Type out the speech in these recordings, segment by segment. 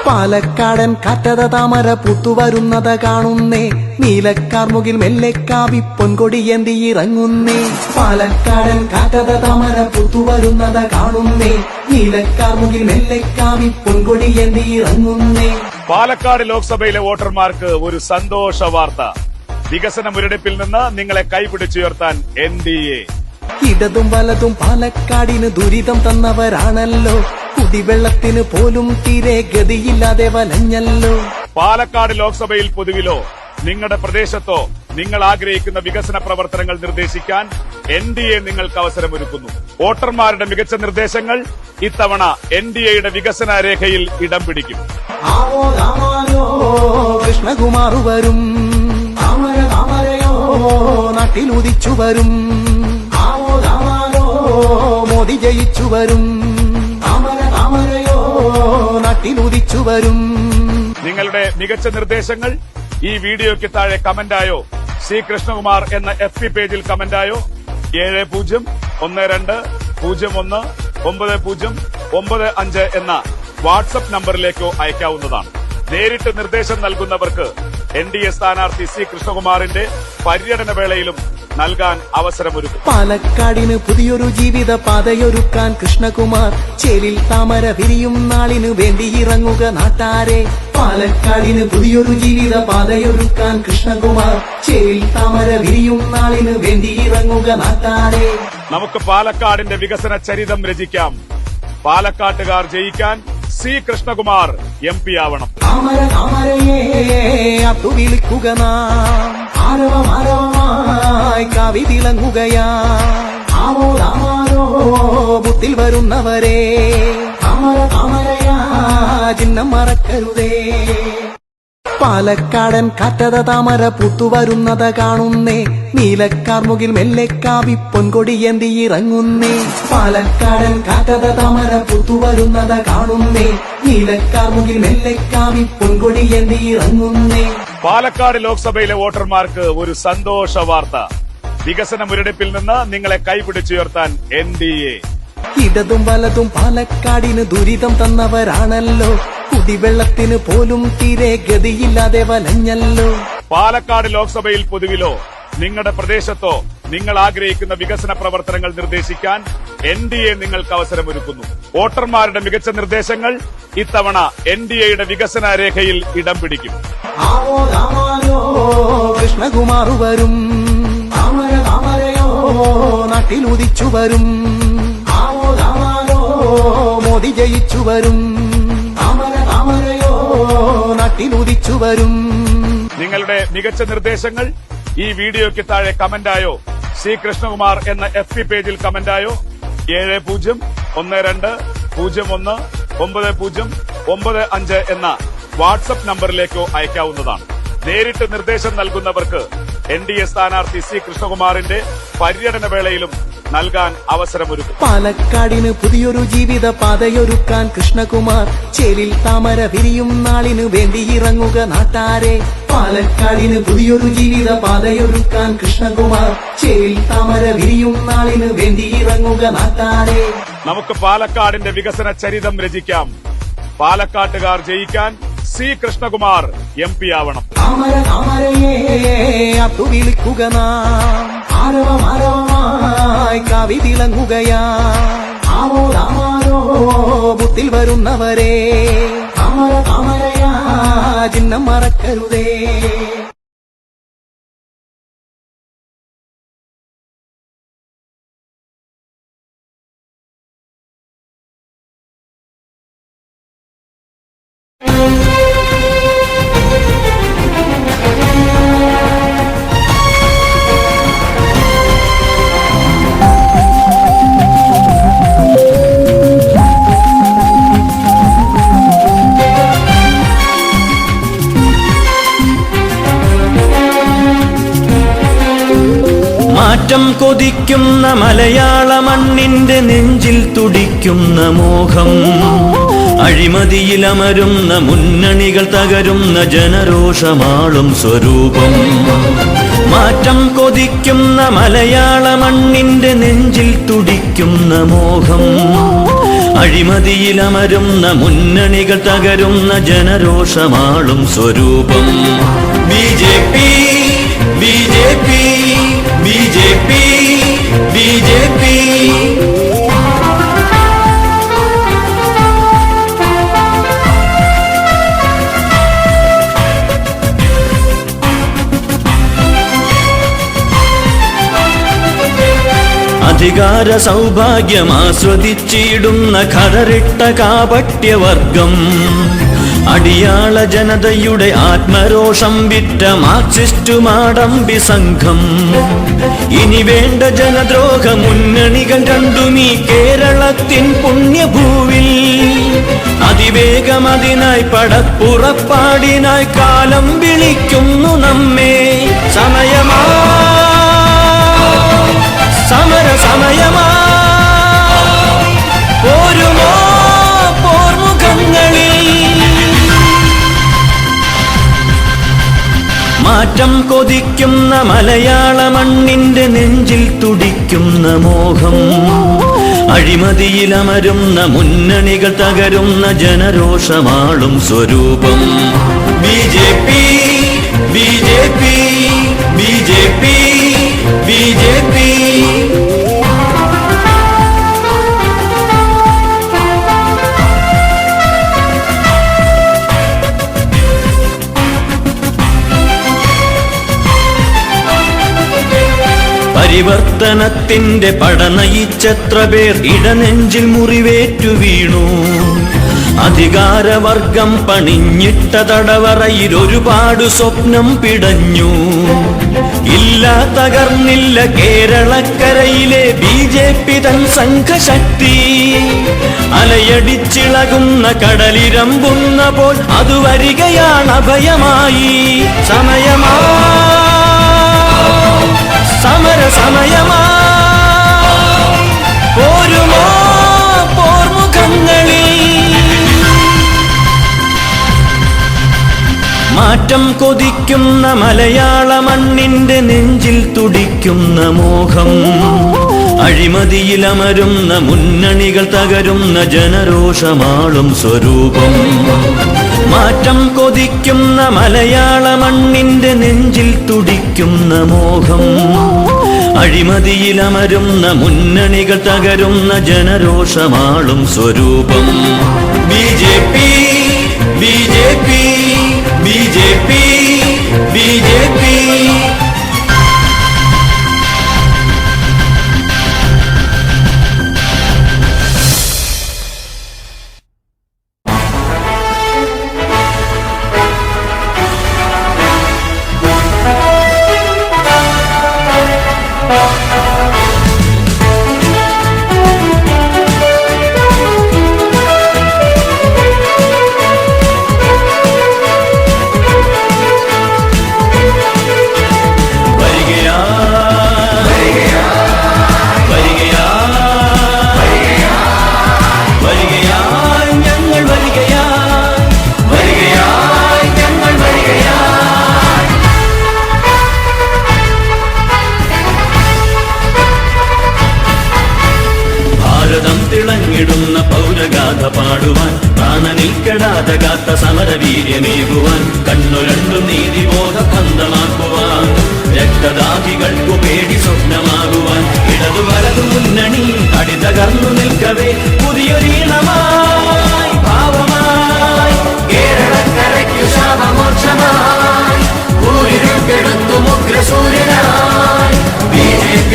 പാലക്കാടൻ കാറ്റത താമര പൂത്തുവരുന്നത് കാണുന്നേ, നീലക്കാർമുകിൽ മെല്ലെക്കാവി പൊൻകൊടിയേന്തി ഇറങ്ങുന്നേ. പാലക്കാടൻ കാറ്റത താമര പൂത്തുവരുന്നത് കാണുന്നേ, നീലക്കാർമുകിൽ മെല്ലെക്കാവി പൊൻകൊടിയേന്തി ഇറങ്ങുന്നേ. പാലക്കാട് ലോക്സഭയിലെ വോട്ടർമാർക്ക് ഒരു സന്തോഷ വാർത്ത. വികസന മുരടിപ്പിൽ നിന്ന് നിങ്ങളെ കൈപിടിച്ചുയർത്താൻ NDA. ഇടതും വലതും പാലക്കാടിന് ദുരിതം തന്നവരാണല്ലോ, കുടിവെള്ളത്തിന് പോലും തീരെ ഗതിയില്ലാതെ വലഞ്ഞല്ലോ. പാലക്കാട് ലോക്സഭയിൽ പൊതുവിലോ നിങ്ങളുടെ പ്രദേശത്തോ നിങ്ങൾ ആഗ്രഹിക്കുന്ന വികസന പ്രവർത്തനങ്ങൾ നിർദ്ദേശിക്കാൻ NDA നിങ്ങൾക്ക് അവസരമൊരുക്കുന്നു. വോട്ടർമാരുടെ മികച്ച നിർദ്ദേശങ്ങൾ ഇത്തവണ NDAയുടെ വികസന രേഖയിൽ ഇടം പിടിക്കും. കൃഷ്ണകുമാർ വരും, നാട്ടിലുദിച്ചു വരും. മോദി ജയിച്ചു വരും, നാട്ടിലുദിച്ചു വരും. നിങ്ങളുടെ മികച്ച നിർദ്ദേശങ്ങൾ ഈ വീഡിയോയ്ക്ക് താഴെ കമന്റായോ ശ്രീ കൃഷ്ണകുമാർ എന്ന FB പേജിൽ കമന്റായോ 7012019095 എന്ന വാട്സ്ആപ്പ് നമ്പറിലേക്കോ അയക്കാവുന്നതാണ്. നേരിട്ട് നിർദ്ദേശം നൽകുന്നവർക്ക് NDA സ്ഥാനാർത്ഥി C കൃഷ്ണകുമാറിന്റെ പര്യടന വേളയിലും നൽകാൻ അവസരമൊരുക്കും. പാലക്കാടിന് പുതിയൊരു ജീവിത പാതയൊരുക്കാൻ കൃഷ്ണകുമാർ ചേലിൽ താമര വിരിയും നാളിനു വേണ്ടി ഇറങ്ങുക നാട്ടാരെ. പാലക്കാടിന് പുതിയൊരു ജീവിത പാതയൊരുക്കാൻ കൃഷ്ണകുമാർ ചേലിൽ താമര വിരിയും നാളിനു വേണ്ടി ഇറങ്ങുക നാട്ടാരെ. നമുക്ക് പാലക്കാടിന്റെ വികസന ചരിതം രചിക്കാം. പാലക്കാട്ടുകാർ ജയിക്കാൻ C കൃഷ്ണകുമാർ MP ആവണം. താമര താമരയെ അത്തു വിളിക്കുക നാം, ആരവമാരവമായി കാവി തിളങ്ങുകയാ. ബുത്തിൽ വരുന്നവരെ താമര താമരയാ ചിഹ്നം മറക്കരുതേ. പാലക്കാടൻ കാറ്റത താമര പൂത്തുവരുന്നത് കാണുന്നേ, നീലക്കാർമുകിൽ മെല്ലെക്കാവി പൊൻകൊടിയേന്തി ഇറങ്ങുന്നേ. പാലക്കാടൻ കാറ്റത താമര പൂത്തുവരുന്നത് കാണുന്നേ, നീലക്കാർമുകിൽ മെല്ലെക്കാവി പൊൻകൊടിയേന്തി ഇറങ്ങുന്നേ. പാലക്കാട് ലോക്സഭയിലെ വോട്ടർമാർക്ക് ഒരു സന്തോഷ വാർത്ത. വികസന മുരടിപ്പിൽ നിന്ന് നിങ്ങളെ കൈപിടിച്ചുയർത്താൻ NDA. ഇടതും വലതും പാലക്കാടിന് ദുരിതം തന്നവരാണല്ലോ, കുടിവെള്ളത്തിന് പോലും തീരെ ഗതിയില്ലാതെ വലഞ്ഞല്ലോ. പാലക്കാട് ലോക്സഭയിൽ പൊതുവിലോ നിങ്ങളുടെ പ്രദേശത്തോ നിങ്ങൾ ആഗ്രഹിക്കുന്ന വികസന പ്രവർത്തനങ്ങൾ നിർദ്ദേശിക്കാൻ NDA നിങ്ങൾക്ക് അവസരമൊരുക്കുന്നു. വോട്ടർമാരുടെ മികച്ച നിർദ്ദേശങ്ങൾ ഇത്തവണ NDAയുടെ വികസന രേഖയിൽ ഇടം പിടിക്കും. കൃഷ്ണകുമാർ വരും, നാട്ടിലുദിച്ചു വരും. മോദി ജയിച്ചു വരും, നാട്ടിലുദിച്ചു വരും. നിങ്ങളുടെ മികച്ച നിർദ്ദേശങ്ങൾ ഈ വീഡിയോയ്ക്ക് താഴെ കമന്റായോ ശ്രീ കൃഷ്ണകുമാർ എന്ന FB പേജിൽ കമന്റായോ 7012019095 എന്ന വാട്സ്ആപ്പ് നമ്പറിലേക്കോ അയക്കാവുന്നതാണ്. നേരിട്ട് നിർദ്ദേശം നൽകുന്നവർക്ക് NDA സ്ഥാനാർത്ഥി C കൃഷ്ണകുമാറിന്റെ പര്യടന വേളയിലും നൽകാൻ അവസരമൊരുക്കും. പാലക്കാടിന് പുതിയൊരു ജീവിത പാതയൊരുക്കാൻ കൃഷ്ണകുമാർ ചേലിൽ താമര വിരിയും നാളിനു വേണ്ടി ഇറങ്ങുക നാട്ടാരെ. പാലക്കാടിന് പുതിയൊരു ജീവിത പാതയൊരുക്കാൻ കൃഷ്ണകുമാർ ചേലിൽ താമര വിരിയും നാളിനു വേണ്ടി ഇറങ്ങുക നാട്ടാരെ. നമുക്ക് പാലക്കാടിന്റെ വികസന ചരിതം രചിക്കാം. പാലക്കാട്ടുകാർ ജയിക്കാൻ C കൃഷ്ണകുമാർ MP ആവണം. താമര താമരയെ അത്തു വിളിക്കുക നാം, ആരവമാരവമായി കാവി തിളങ്ങുകയാ. ബുത്തിൽ വരുന്നവരെ താമര താമരയാ ചിഹ്നം മറക്കരുതേ. മാറ്റം കൊതിക്കുന്ന മലയാള മണ്ണിന്റെ നെഞ്ചിൽ തുടിക്കുന്ന മോഹം, അഴിമതിയിലമരുന്ന മുന്നണികൾ തകരുന്ന ജനരോഷമാളും സ്വരൂപം. മാറ്റം കൊതിക്കുന്ന മലയാള മണ്ണിന്റെ നെഞ്ചിൽ തുടിക്കുന്ന മോഹം, അഴിമതിയിലമരുന്ന മുന്നണികൾ തകരുന്ന ജനരോഷമാളും സ്വരൂപം BJP BJP BJP BJP. അധികാര സൗഭാഗ്യമാസ്വദിച്ചിടുന്ന ഖദറിട്ട കാപട്യവർഗം അടിയാള ജനതയുടെ ആത്മരോഷം വിറ്റ മാർക്സിസ്റ്റു മാടമ്പി സംഘം. ഇനി വേണ്ട ജനദ്രോഹ മുന്നണികൾ രണ്ടുമീ കേരളത്തിൻ പുണ്യഭൂവിൽ. അതിവേഗം അതിനായി പടപ്പുറപ്പാടിനായി കാലം വിളിക്കുന്നു നമ്മെ. സമയമാ സമര സമയമാ പോരുമോ പോർമുഖങ്ങളിൽ. മാറ്റം കൊതിക്കുന്ന മലയാള മണ്ണിന്റെ നെഞ്ചിൽ തുടിക്കുന്ന മോഹം. അഴിമതിയിലമരുന്ന മുന്നണികൾ തകരുന്ന ജനരോഷമാളും സ്വരൂപം BJP BJP BJP BJP. പരിവർത്തനത്തിന്റെ പടനയിച്ചെത്ര പേർ ഇടനെഞ്ചിൽ മുറിവേറ്റു വീണു. അധികാരവർഗം പണിഞ്ഞിട്ട തടവറയിൽ ഒരുപാട് സ്വപ്നം പിടഞ്ഞു. ഇല്ല തകർന്നില്ല കേരളക്കരയിലെ BJP തൻ സംഘശക്തി. അലയടിച്ചിളകുന്ന കടലിരമ്പുന്ന പോൽ അതു വരികയാണ് അഭയമായി. സമയമാ സമര സമയമാ പോരുമോ പോർമുഖങ്ങളിൽ. മാറ്റം കൊതിക്കുന്ന മലയാള മണ്ണിന്റെ നെഞ്ചിൽ തുടിക്കുന്ന മോഹം. അഴിമതിയിലമരുന്ന മുന്നണികൾ തകരുന്ന ജനരോഷമാളും സ്വരൂപം. മാറ്റം കൊതിക്കുന്ന മലയാള മണ്ണിന്റെ നെഞ്ചിൽ തുടിക്കുന്ന മോഹം. അഴിമതിയിലമരുന്ന മുന്നണികൾ തകരുന്ന ജനരോഷമാളും സ്വരൂപം BJP BJP BJP BJP. തിളങ്ങിടുന്ന പൗരഗാഥ പാടുവാൻ, പ്രാണനിൽ കെടാതെ കാത്ത സമരവീര്യമേകുവാൻ, കണ്ണുരണ്ടു നീതിബോധ പന്തമാക്കുവാൻ, രക്തദാഹികൾക്കു പേടി സ്വപ്നമാകുവാൻ, ഇടതു വലതു മുന്നണി അടിതകർന്നു നിൽക്കവേ പുതിയൊരീണമായി ഭാവമായി കേരളക്കരയ്ക്കു ശാപമോക്ഷമായി ൂരിരുക്കെടുത്തു മുഗ്രസൂര്യനായി BJP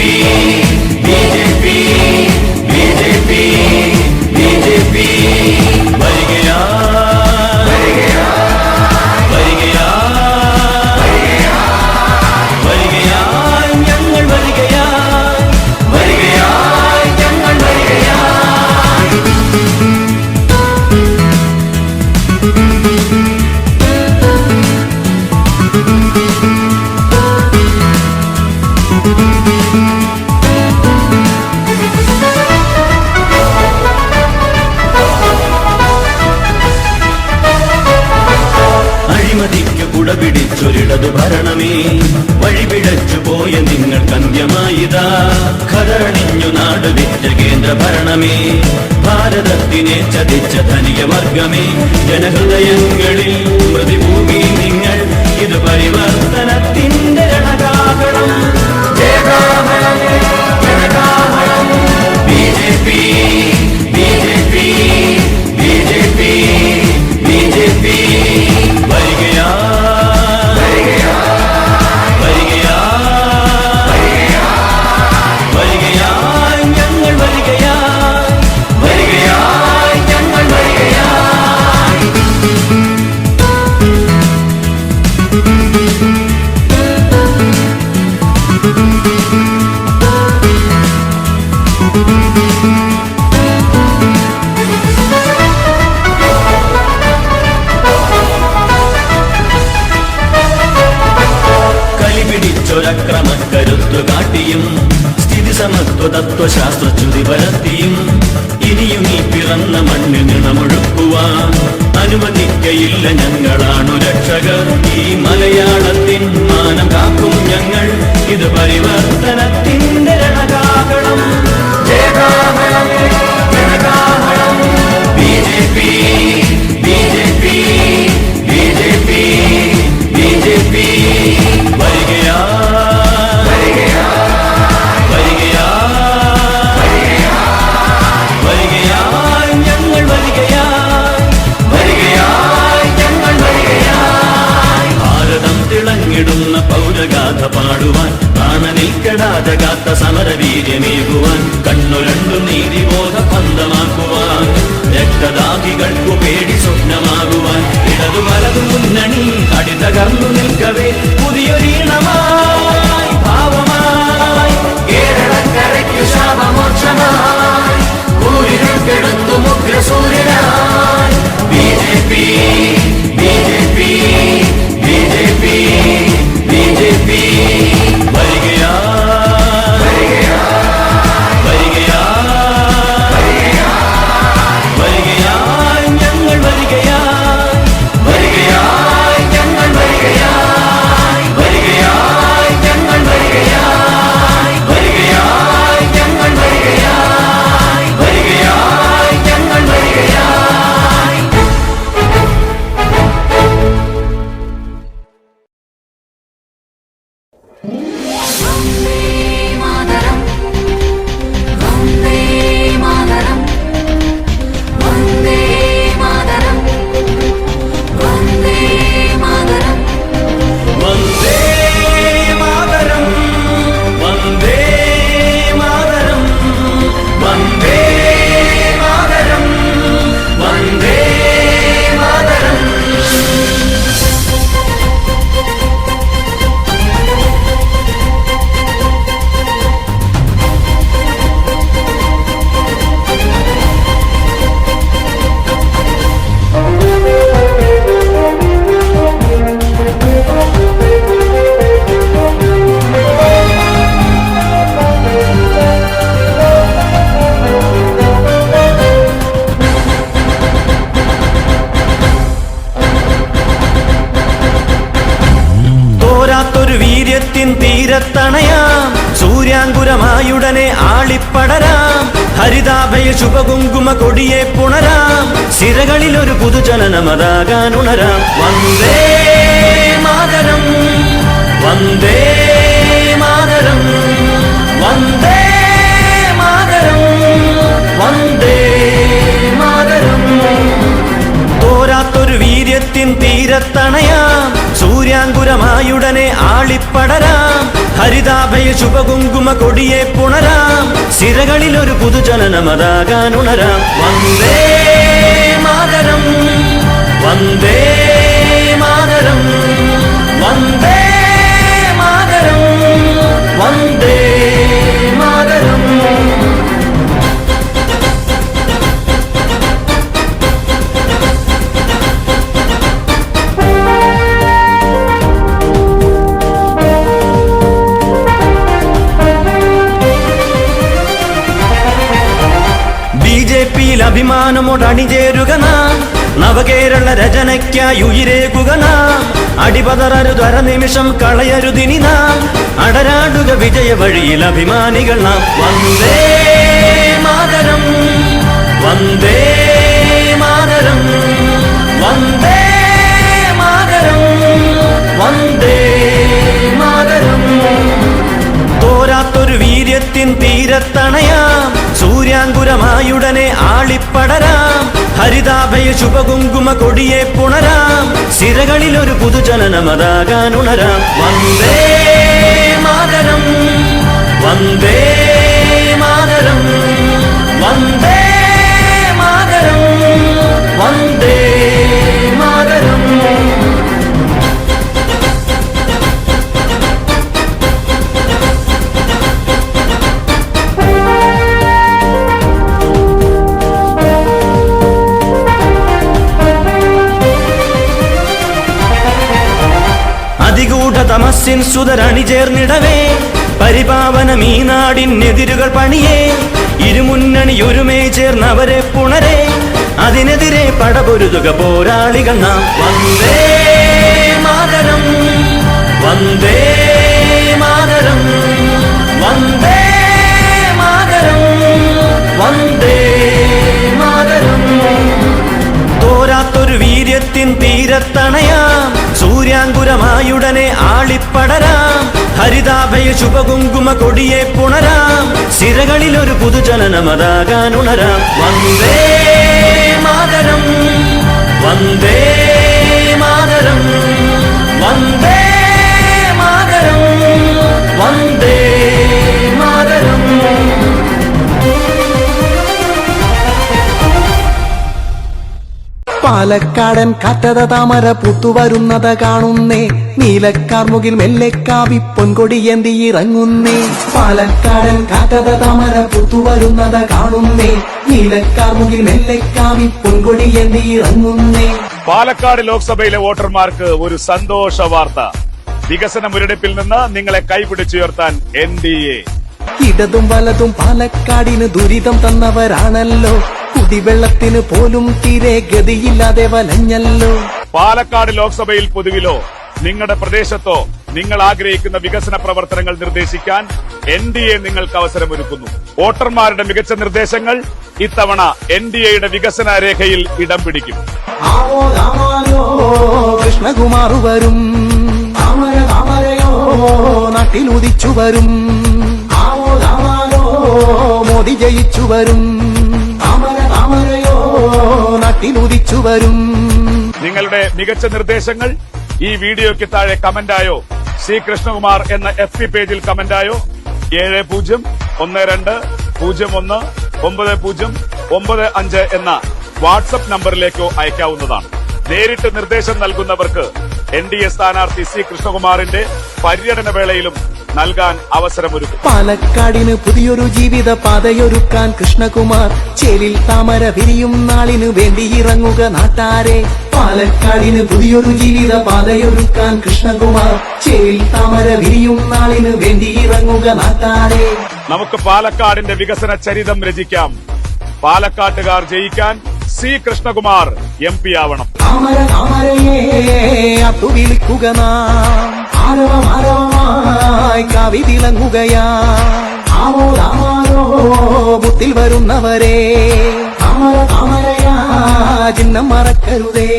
BJP BJP BJP. വരികയാ വരികയാ വരികയാ വരികയാ ഞങ്ങൾ വരികയാ വരികയാ ഞങ്ങൾ വരികയാ. പിടിച്ചൊരിടതു ഭരണമേ, വഴിപിഴച്ചു പോയ നിങ്ങൾക്കന്ത്യമായിതാ. ഖതണിഞ്ഞു നാട് വിറ്റ കേന്ദ്ര ഭരണമേ, ഭാരതത്തിനെ ചതിച്ച ധനികവർഗമേ, ജനഹൃദയങ്ങളിൽ മൃതിഭൂമി നിങ്ങൾ. ഇത് പരിവർത്തനത്തിന്റെ രണകാഹളം. ജയകാഹളം, ജനകാഹളം. BJP, BJP, BJP, BJP. വരികയാ, വരികയാ, വരികയാ, വരികയാ, ഞങ്ങൾ വരികയാ, വരികയാ, ഞങ്ങൾ വരികയാ. കലിപിടിച്ചൊരക്രമക്കരുത്തു കാട്ടിയും സ്ഥിതി സമത്വ തത്വശാസ്ത്ര ചുതി പരത്തിയും ഇനിയും ഈ പിറന്ന മണ്ണിൽ നിണമൊഴുക്കുവാൻ അനുവദിക്കയില്ല. ഞങ്ങളാണു രക്ഷകർ, ഈ മലയാളത്തിൻ മാനം കാക്കും ഞങ്ങൾ. ഇത് പരിവർത്തനത്തിന്റെ രണകാഹളം. ജയകാഹളം, ജനകാഹളം. BJP, BJP, BJP, BJP. വരികയാ, വരികയാ, വരികയാ, വരികയാ, ഞങ്ങൾ വരികയാ, വരികയാ, ഞങ്ങൾ വരികയാ. ഭാരതം തിളങ്ങിടുന്ന പൗരഗാഥ പാടുവാൻ, പ്രാണനിൽക്കെടാതെ കാത്ത സമരവീര്യമേകുവാൻ, കണ്ണുരണ്ടു നീതിബോധ പന്തമാക്കുവാൻ, രക്തദാഹികൾക്കു പേടി സ്വപ്നമാകുവാൻ, ഇടതു വലതു മുന്നണി അടിതകർന്നു നിൽക്കവേ പുതിയൊരീണമായി ഭാവമായി കേരളക്കരയ്ക്കു ശാപമോക്ഷമായി ഊരിരുൾക്കെടുത്തു മുഗ്രസൂര്യനായി. BJP, BJP, BJP, BJP. വരികയാ, വരികയാ, വരികയാ, വരികയാ, ഞങ്ങൾ വരികയാ, വരികയാ, ഞങ്ങൾ വരികയാ, വരികയാ, ഞങ്ങൾ വരികയാ, വരികയാ, ഞങ്ങൾ വരികയാ, വരികയാ, ഞങ്ങൾ വരികയാ. വന്ദേ മാതരം, വന്ദേ മാതരം, വന്ദേ മാതരം, വന്ദേ മാതരം. വന്ദേ മാതരം, വന്ദേ മാതരം, വന്ദേ മാതരം, വന്ദേ മാതരം. തോരാത്തൊരു വീര്യത്തിൻ തീരത്തണയാം, സൂര്യാങ്കുരമായുടനെ ആളിപ്പടരാം, ഹരിതാഭയ ശുഭകുങ്കുമ കൊടിയെ പുണരാം, സിരകളിലൊരു പുതുചലനമതാകാൻ ഉണരാം. വന്ദേ മാതരം, വന്ദേ മാതരം, വന്ദേ മാതരം, വന്ദേ മാതരം. തോരാത്തൊരു വീര്യത്തിൻ തീരത്തണയാം, സൂര്യാങ്കുരമായുടനെ ആളിപ്പടരാം, ഹരിതാഭയ ശുഭകുങ്കുമ കൊടിയെ പുണരാം, സിരകളിലൊരു പുതുചലനമതാകാൻ ഉണരാം. വന്ദേ മാതരം, വന്ദേ മാതരം, വന്ദേ മാതരം, വന്ദേ മാതരം. BJP അഭിമാനമോടണിചേരുക നാം, നവകേരള രചനയ്ക്കായി ഉയിരേകുക നാം. അടിപതറരുതര നിമിഷം കളയരുതിനി നാം. അടരാടുക വിജയ വഴിയിൽ അഭിമാനികൾ നാം. വന്ദേ മാതരം, വന്ദേ മാതരം, വന്ദേ മാതരം, വന്ദേ മാതരം. തോരാത്തൊരു വീര്യത്തിൻ തീരത്തണയാം, സൂര്യാങ്കുരമായുടനെ ആളിപ്പടരാം. ഹരിതാഭയ ശുഭകുങ്കുമ കൊടിയെ പുണരാം. സിരകളിലൊരു പുതുജനനമതാകാനുണരാം. വന്ദേ മാതരം, വന്ദേ മാതരം, വന്ദേ മാതരം, വന്ദേ മാതരം. അതിഗൂഢ തമസ്സിൻ സുതരണിചേർന്നിടവേ, പരിപാവനമീ നാടിനെതിരുകൾ പണിയേ. ഇരുമുന്നണിയൊരുമേ ചേർന്നവരെ പുണരേ, അതിനെതിരെ പടപൊരുതുക പോരാളികൾ നാം. വന്ദേ മാതരം, വന്ദേ മാതരം, വന്ദേ മാതരം, വന്ദേ മാതരം. തോരാത്തൊരു വീര്യത്തിൻ തീരത്തണയാം, സൂര്യാങ്കുരമായുടനെ ആളിപ്പടരാം. ഹരിതാഭയ ശുഭകുങ്കുമ കൊടിയെ പുണരാം. സിരകളിലൊരു പുതുജനനമതാകാനുണരാം. വന്ദേ മാതരം, വന്ദേ മാതരം, വന്ദേ മാതരം, വന്ദേ മാതരം. പാലക്കാടൻ കാറ്റത താമര പൂത്തുവരുന്നത് കാണുന്നേ. നീലക്കാർമുകിൽ മെല്ലെക്കാവി പൊൻകൊടിയേന്തി ഇറങ്ങുന്നേ. പാലക്കാടൻ കാറ്റത താമര പൂത്തുവരുന്നത് കാണുന്നേ. നീലക്കാർമുകിൽ മെല്ലെക്കാവി പൊൻകൊടിയേന്തി ഇറങ്ങുന്നേ. പാലക്കാട് ലോക്സഭയിലെ വോട്ടർമാർക്ക് ഒരു സന്തോഷ വാർത്ത. വികസന മുരടിപ്പിൽ നിന്ന് നിങ്ങളെ കൈപിടിച്ചുയർത്താൻ NDA. ഇടതും വലതും പാലക്കാടിന് ദുരിതം തന്നവരാണല്ലോ. കുടിവെള്ളത്തിന് പോലും തീരെ ഗതിയില്ലാതെ വലഞ്ഞല്ലോ. പാലക്കാട് ലോക്സഭയിൽ പൊതുവിലോ നിങ്ങളുടെ പ്രദേശത്തോ നിങ്ങൾ ആഗ്രഹിക്കുന്ന വികസന പ്രവർത്തനങ്ങൾ നിർദ്ദേശിക്കാൻ NDA നിങ്ങൾക്ക് അവസരമൊരുക്കുന്നു. വോട്ടർമാരുടെ മികച്ച നിർദ്ദേശങ്ങൾ ഇത്തവണ NDAയുടെ വികസന രേഖയിൽ ഇടം പിടിക്കും. കൃഷ്ണകുമാർ വരും, നാട്ടിലുദിച്ചു വരും. മോദി ജയിച്ചു വരും, നാട്ടിലുദിച്ചു വരും. നിങ്ങളുടെ മികച്ച നിർദ്ദേശങ്ങൾ ഈ വീഡിയോയ്ക്ക് താഴെ കമന്റായോ C കൃഷ്ണകുമാർ എന്ന FB പേജിൽ കമന്റായോ 7001019095 എന്ന വാട്സ്ആപ്പ് നമ്പറിലേക്കോ അയക്കാവുന്നതാണ്. നേരിട്ട് നിർദ്ദേശം നൽകുന്നവർക്ക് NDA സ്ഥാനാർത്ഥി C കൃഷ്ണകുമാറിന്റെ പര്യടന വേളയിലും നൽകാൻ അവസരമൊരുക്കും. പാലക്കാടിന് പുതിയൊരു ജീവിത പാതയൊരുക്കാൻ കൃഷ്ണകുമാർ ചേലിൽ താമര വിരിയും നാളിനു വേണ്ടി ഇറങ്ങുക നാട്ടാരെ. പാലക്കാടിന് പുതിയൊരു ജീവിത പാതയൊരുക്കാൻ കൃഷ്ണകുമാർ ചേലിൽ താമര വിരിയും നാളിനു വേണ്ടി ഇറങ്ങുക നാട്ടാരെ. നമുക്ക് പാലക്കാടിന്റെ വികസന ചരിതം രചിക്കാം. പാലക്കാട്ടുകാർ ജയിക്കാൻ C കൃഷ്ണകുമാർ MP ആവണം. താമര താമരയെ അത്തു വിളിക്കുക നാം. ആരവമായി കാവി തിളങ്ങുകയാ. ആവോ ബുത്തിൽ വരുന്നവരെ താമര താമരയാ ചിഹ്നം മറക്കരുതേ.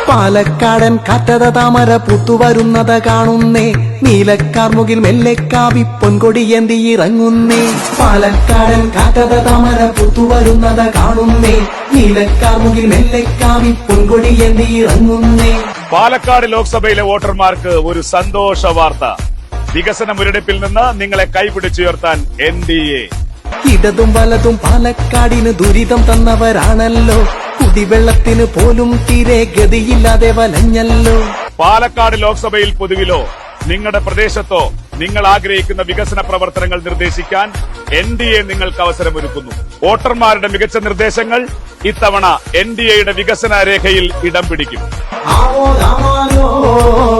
പാലക്കാടൻ കാറ്റത താമര പൂത്തുവരുന്നത് കാണുന്നേ. നീലക്കാർമുകിൽ മെല്ലെക്കാവി പൊൻകൊടിയേന്തി ഇറങ്ങുന്നേ. പാലക്കാടൻ കാറ്റത താമര പൂത്തുവരുന്നത് കാണുന്നേ. നീലക്കാർമുകിൽ മെല്ലെക്കാവി പൊൻകൊടിയേന്തി ഇറങ്ങുന്നേ. പാലക്കാട് ലോക്സഭയിലെ വോട്ടർമാർക്ക് ഒരു സന്തോഷ വാർത്ത. വികസന മുരടിപ്പിൽ നിന്ന് നിങ്ങളെ കൈപിടിച്ചുയർത്താൻ NDA. ഇടതും വലതും പാലക്കാടിന് ദുരിതം തന്നവരാണല്ലോ. കുടിവെള്ളത്തിന് പോലും തീരെ ഗതിയില്ലാതെ വലഞ്ഞല്ലോ. പാലക്കാട് ലോക്സഭയിൽ പൊതുവിലോ നിങ്ങളുടെ പ്രദേശത്തോ നിങ്ങൾ ആഗ്രഹിക്കുന്ന വികസന പ്രവർത്തനങ്ങൾ നിർദ്ദേശിക്കാൻ NDA നിങ്ങൾക്ക് അവസരമൊരുക്കുന്നു. വോട്ടർമാരുടെ മികച്ച നിർദ്ദേശങ്ങൾ ഇത്തവണ NDAയുടെ വികസന രേഖയിൽ ഇടം പിടിക്കും.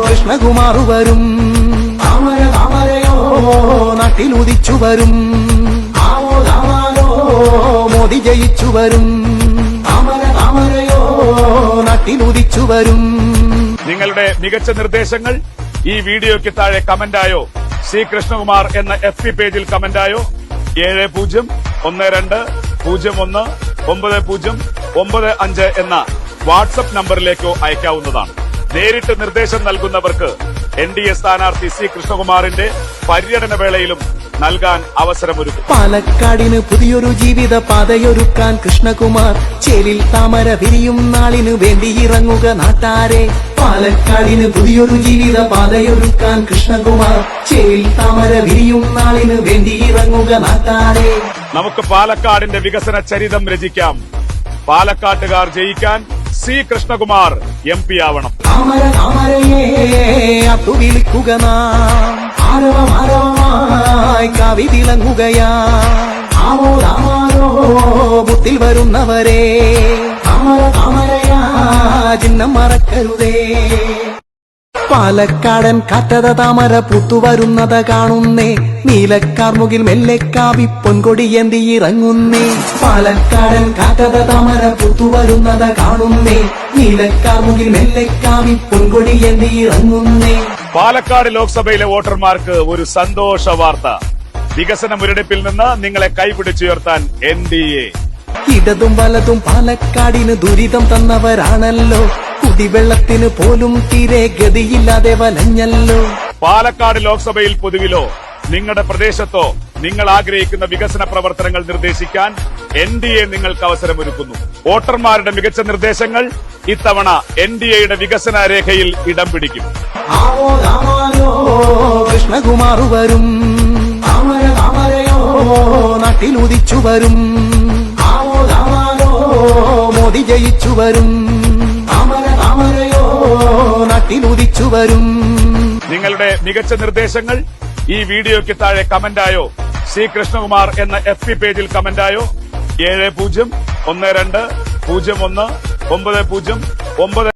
കൃഷ്ണകുമാർ വരും, നാട്ടിലുദിച്ചു വരും. മോദി ജയിച്ചു വരും, നാട്ടിലുദിച്ചു വരും. നിങ്ങളുടെ മികച്ച നിർദ്ദേശങ്ങൾ ഈ വീഡിയോയ്ക്ക് താഴെ കമന്റായോ സി കൃഷ്ണകുമാർ എന്ന FB പേജിൽ കമന്റായോ 7012019095 എന്ന വാട്സ്ആപ്പ് നമ്പറിലേക്കോ അയക്കാവുന്നതാണ്. നേരിട്ട് നിർദ്ദേശം നൽകുന്നവർക്ക് NDA സ്ഥാനാർത്ഥി സി കൃഷ്ണകുമാറിന്റെ പര്യടന വേളയിലും നൽകാൻ അവസരമൊരുക്കും. പാലക്കാടിന് പുതിയൊരു ജീവിത പാതയൊരുക്കാൻ കൃഷ്ണകുമാർ ചേലിൽ താമര വിരിയും നാളിനു വേണ്ടി ഇറങ്ങുക നാട്ടാരെ. പാലക്കാടിന് പുതിയൊരു ജീവിത പാതയൊരുക്കാൻ കൃഷ്ണകുമാർ ചേലിൽ താമര വിരിയും നാളിനു വേണ്ടി ഇറങ്ങുക നാട്ടാരെ. നമുക്ക് പാലക്കാടിന്റെ വികസന ചരിതം രചിക്കാം. പാലക്കാട്ടുകാർ ജയിക്കാൻ സി കൃഷ്ണകുമാർ MP ആവണം. താമര താമരയെ അത്തു വിളിക്കുക നാം, ആരവമായി കവി തിളങ്ങുകയാ. ആമോദാമാരോ ബുത്തിൽ വരുന്നവരെ, താമര താമരയാ ചിഹ്നം മറക്കരുതേ. പാലക്കാടൻ കാറ്റത താമര പൂത്തുവരുന്നത് കാണുന്നേ, നീലക്കാർമുകിൽ മെല്ലെക്കാവി പൊൻകൊടിയേന്തി ഇറങ്ങുന്നേ. പാലക്കാടൻ കാറ്റത താമര പൂത്തുവരുന്നത് കാണുന്നേ, നീലക്കാർമുകിൽ മെല്ലെക്കാവി പൊൻകൊടിയേന്തി ഇറങ്ങുന്നേ. പാലക്കാട് ലോക്സഭയിലെ വോട്ടർമാർക്ക് ഒരു സന്തോഷ വാർത്ത. വികസന മുരടിപ്പിൽ നിന്ന് നിങ്ങളെ കൈപിടിച്ചുയർത്താൻ NDA. ഇടതും വലതും പാലക്കാടിന് ദുരിതം തന്നവരാണല്ലോ, കുടിവെള്ളത്തിന് പോലും തീരെ ഗതിയില്ലാതെ വലഞ്ഞല്ലോ. പാലക്കാട് ലോക്സഭയിൽ പൊതുവിലോ നിങ്ങളുടെ പ്രദേശത്തോ നിങ്ങൾ ആഗ്രഹിക്കുന്ന വികസന പ്രവർത്തനങ്ങൾ നിർദ്ദേശിക്കാൻ NDA നിങ്ങൾക്ക് അവസരമൊരുക്കുന്നു. വോട്ടർമാരുടെ മികച്ച നിർദ്ദേശങ്ങൾ ഇത്തവണ NDAയുടെ വികസന രേഖയിൽ ഇടം പിടിക്കും. കൃഷ്ണകുമാർ വരും, താമര താമരയോ നാട്ടിലുദിച്ചു വരും. മോദി ജയിച്ചു വരും, താമര താമരയോ നാട്ടിലുദിച്ചു വരും. നിങ്ങളുടെ മികച്ച നിർദ്ദേശങ്ങൾ ഈ വീഡിയോയ്ക്ക് താഴെ കമന്റായോ സി കൃഷ്ണകുമാർ എന്ന FB പേജിൽ കമന്റായോ 7012019095